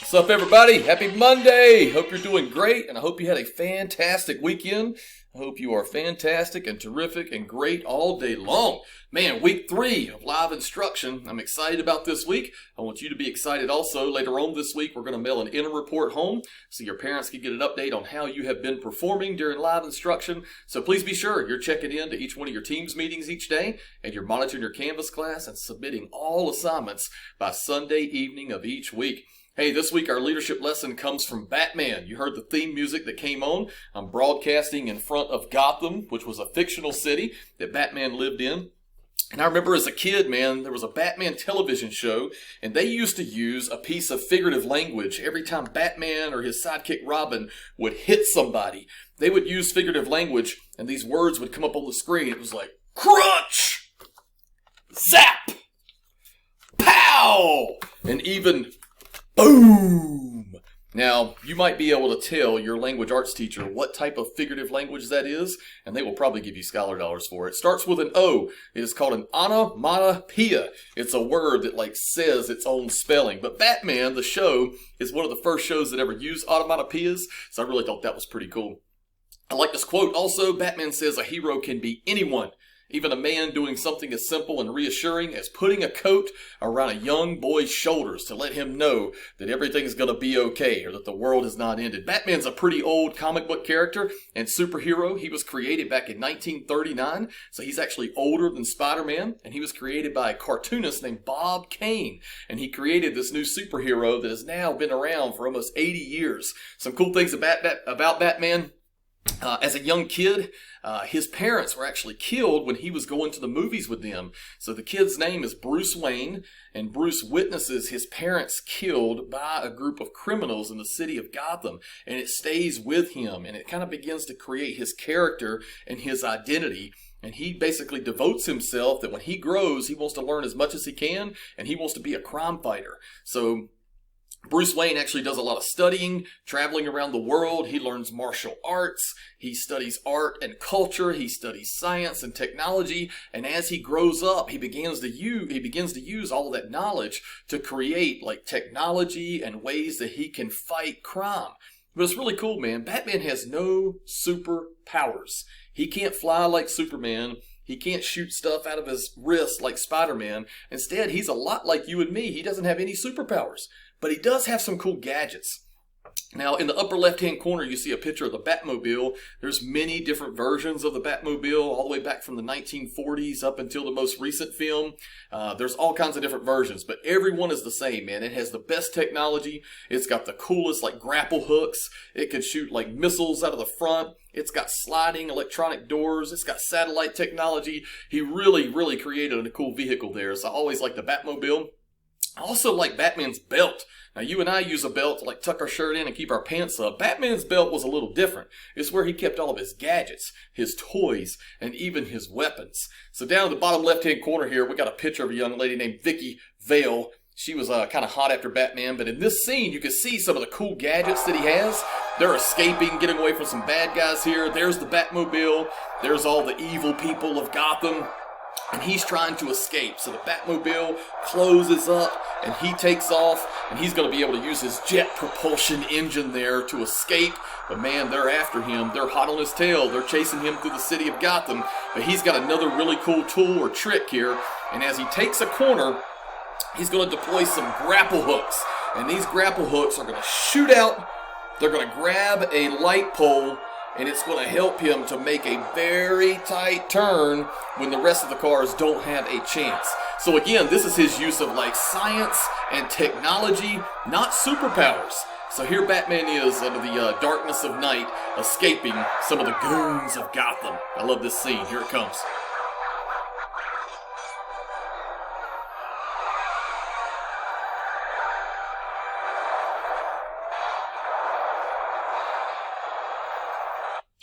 What's up, everybody? Happy Monday! Hope you're doing great, and I hope you had a fantastic weekend. I hope you are fantastic and terrific and great all day long. Man, week 3 of live instruction. I'm excited about this week. I want you to be excited also. Later on this week, we're going to mail an interim report home so your parents can get an update on how you have been performing during live instruction. So please be sure you're checking in to each one of your team's meetings each day, and you're monitoring your Canvas class and submitting all assignments by Sunday evening of each week. Hey, this week our leadership lesson comes from Batman. You heard the theme music that came on. I'm broadcasting in front of Gotham, which was a fictional city that Batman lived in. And I remember as a kid, man, there was a Batman television show, and they used to use a piece of figurative language every time Batman or his sidekick Robin would hit somebody. They would use figurative language, and these words would come up on the screen. It was like, crunch, zap, pow, and even boom! Now, you might be able to tell your language arts teacher what type of figurative language that is, and they will probably give you scholar dollars for it. It starts with an O. It is called an onomatopoeia. It's a word that says its own spelling. But Batman, the show, is one of the first shows that ever used onomatopoeias, so I really thought that was pretty cool. I like this quote also. Batman says a hero can be anyone. Even a man doing something as simple and reassuring as putting a coat around a young boy's shoulders to let him know that everything's going to be okay or that the world has not ended. Batman's a pretty old comic book character and superhero. He was created back in 1939, so he's actually older than Spider-Man, and he was created by a cartoonist named Bob Kane, and he created this new superhero that has now been around for almost 80 years. Some cool things about Batman. As a young kid, his parents were actually killed when he was going to the movies with them. So the kid's name is Bruce Wayne, and Bruce witnesses his parents killed by a group of criminals in the city of Gotham. And it stays with him, and it kind of begins to create his character and his identity. And he basically devotes himself that when he grows, he wants to learn as much as he can, and he wants to be a crime fighter. So Bruce Wayne actually does a lot of studying, traveling around the world. He learns martial arts. He studies art and culture. He studies science and technology. And as he grows up, he begins to use all of that knowledge to create technology and ways that he can fight crime. But it's really cool, man. Batman has no superpowers. He can't fly like Superman. He can't shoot stuff out of his wrist like Spider-Man. Instead, he's a lot like you and me. He doesn't have any superpowers. But he does have some cool gadgets. Now, in the upper left-hand corner, you see a picture of the Batmobile. There's many different versions of the Batmobile, all the way back from the 1940s up until the most recent film. There's all kinds of different versions, but every one is the same, man. It has the best technology. It's got the coolest, grapple hooks. It can shoot, missiles out of the front. It's got sliding electronic doors. It's got satellite technology. He really, really created a cool vehicle there. So I always like the Batmobile. I also like Batman's belt. Now, you and I use a belt to tuck our shirt in and keep our pants up. Batman's belt was a little different. It's where he kept all of his gadgets, his toys, and even his weapons. So down in the bottom left-hand corner here, we got a picture of a young lady named Vicky Vale. She was kind of hot after Batman, but in this scene, you can see some of the cool gadgets that he has. They're escaping, getting away from some bad guys here. There's the Batmobile. There's all the evil people of Gotham. And he's trying to escape. So the Batmobile closes up and he takes off, and he's going to be able to use his jet propulsion engine there to escape. But man, they're after him. They're hot on his tail. They're chasing him through the city of Gotham. But he's got another really cool tool or trick here. And as he takes a corner, he's going to deploy some grapple hooks. And these grapple hooks are going to shoot out. They're going to grab a light pole, and it's going to help him to make a very tight turn when the rest of the cars don't have a chance. So again, this is his use of science and technology, not superpowers. So here Batman is under the darkness of night, escaping some of the goons of Gotham. I love this scene. Here it comes.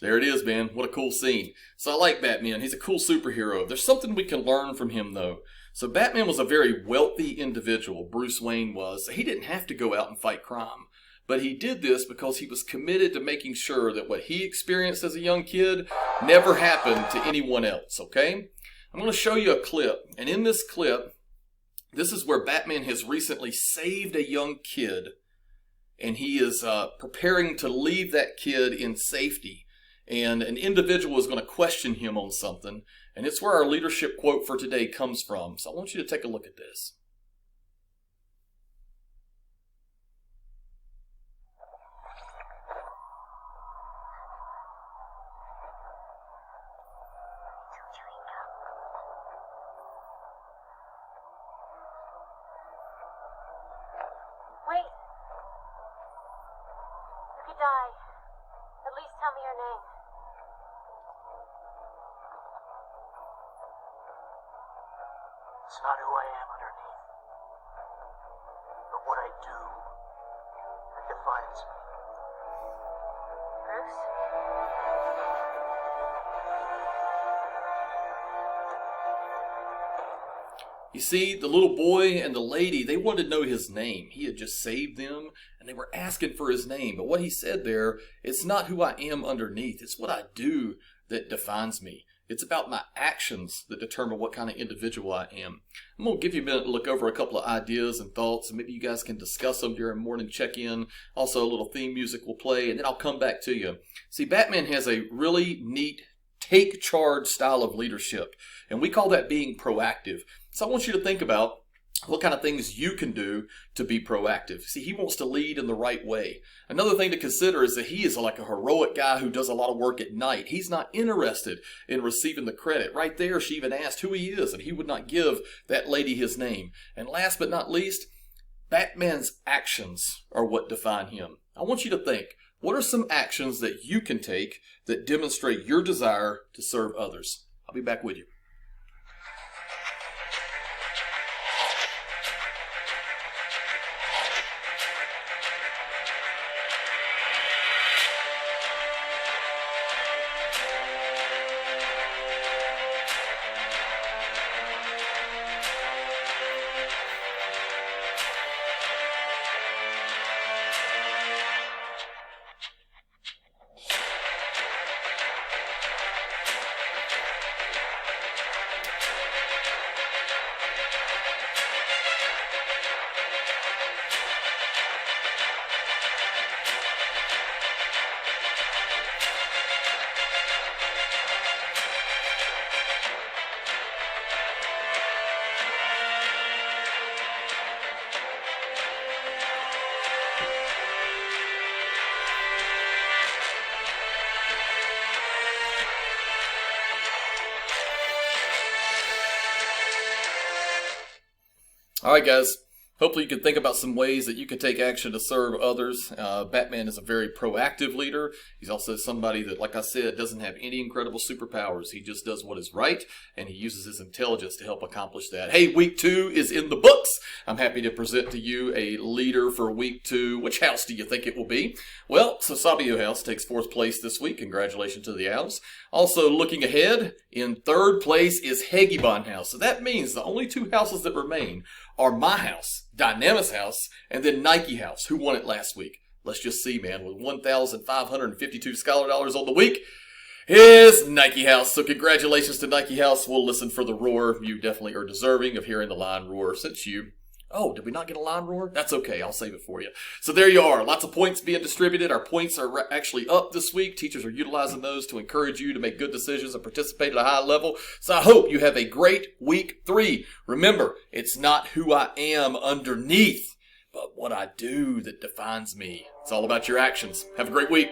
There it is, man. What a cool scene. So I like Batman. He's a cool superhero. There's something we can learn from him, though. So Batman was a very wealthy individual, Bruce Wayne was. So he didn't have to go out and fight crime. But he did this because he was committed to making sure that what he experienced as a young kid never happened to anyone else, okay? I'm going to show you a clip. And in this clip, this is where Batman has recently saved a young kid and he is preparing to leave that kid in safety. And an individual is going to question him on something, and it's where our leadership quote for today comes from. So I want you to take a look at this. Wait. If you die, at least tell me your name. It's not who I am underneath, but what I do that defines me. Bruce? You see, the little boy and the lady, they wanted to know his name. He had just saved them, and they were asking for his name. But what he said there, it's not who I am underneath. It's what I do that defines me. It's about my actions that determine what kind of individual I am. I'm going to give you a minute to look over a couple of ideas and thoughts, and maybe you guys can discuss them during morning check-in. Also, a little theme music will play, and then I'll come back to you. See, Batman has a really neat take charge style of leadership, and we call that being proactive. So I want you to think about what kind of things you can do to be proactive. See, he wants to lead in the right way. Another thing to consider is that he is like a heroic guy who does a lot of work at night. He's not interested in receiving the credit. Right there, she even asked who he is, and he would not give that lady his name. And last but not least, Batman's actions are what define him. I want you to think, what are some actions that you can take that demonstrate your desire to serve others? I'll be back with you. All right, guys. Hopefully you can think about some ways that you can take action to serve others. Batman is a very proactive leader. He's also somebody that, like I said, doesn't have any incredible superpowers. He just does what is right, and he uses his intelligence to help accomplish that. Hey, week 2 is in the books. I'm happy to present to you a leader for week 2. Which house do you think it will be? Well, Sabio House takes 4th place this week. Congratulations to the Owls. Also, looking ahead, in 3rd place is Hegibon House. So that means the only 2 houses that remain are my house, Dynamis House, and then Nike House, who won it last week. Let's just see, man. With 1,552 Scholar Dollars on the week, is Nike House. So congratulations to Nike House. We'll listen for the roar. You definitely are deserving of hearing the line roar since you... Oh, did we not get a line roar? That's okay. I'll save it for you. So there you are. Lots of points being distributed. Our points are actually up this week. Teachers are utilizing those to encourage you to make good decisions and participate at a high level. So I hope you have a great week 3. Remember, it's not who I am underneath, but what I do that defines me. It's all about your actions. Have a great week.